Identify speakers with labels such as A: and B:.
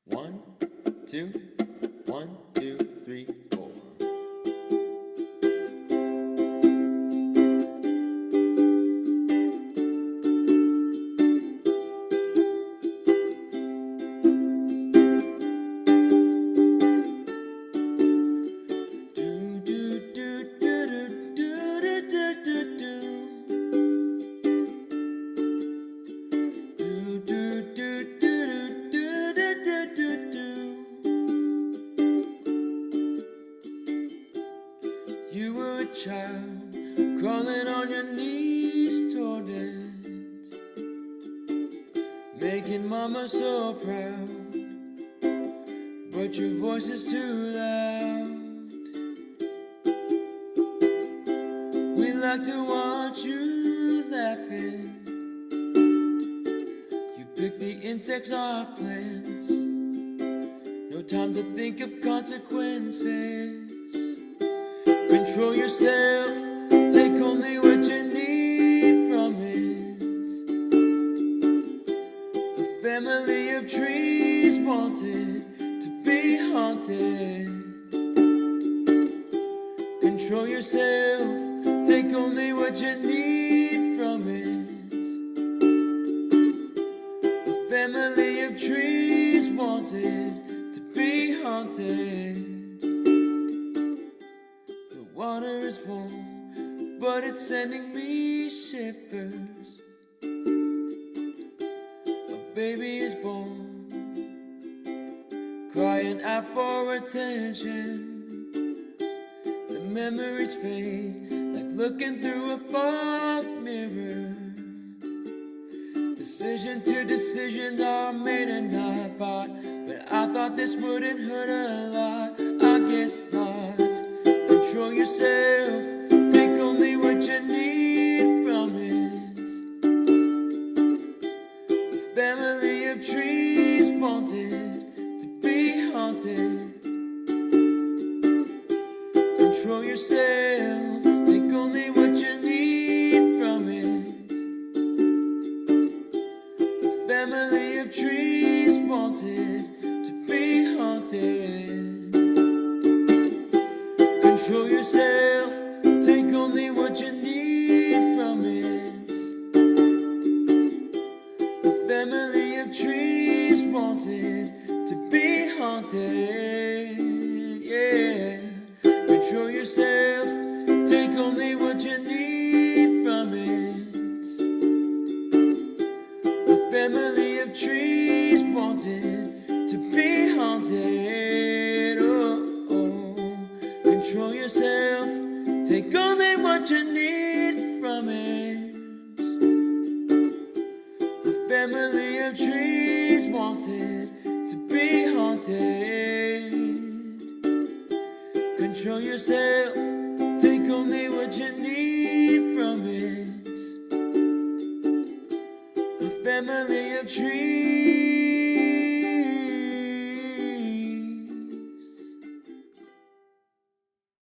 A: 1, 2, 1, 2, 3, 4. You were a child, crawling on your knees toward it, making mama so proud, but your voice is too loud. We like to watch you laughing. You pick the insects off plants, no time to think of consequences. Control yourself, take only what you need from it. A family of trees wanted to be haunted. Control yourself, take only what you need from it. A family of trees wanted to be haunted. Water is warm, but it's sending me shivers. A baby is born, crying out for attention. The memories fade like looking through a fogged mirror. Decision to decisions are made and not bought, but I thought this wouldn't hurt a lot. I guess not. Control yourself, take only what you need from it. A family of trees wanted to be haunted. Control yourself, take only what you need from it. A family of trees wanted to be haunted. Control yourself, take only what you need from it. A family of trees wanted to be haunted, yeah. Control yourself, take only what you need from it. A family of trees wanted to be haunted, Control yourself, take only what you need from it. A family of trees wanted to be haunted. Control yourself, take only what you need from it. A family of trees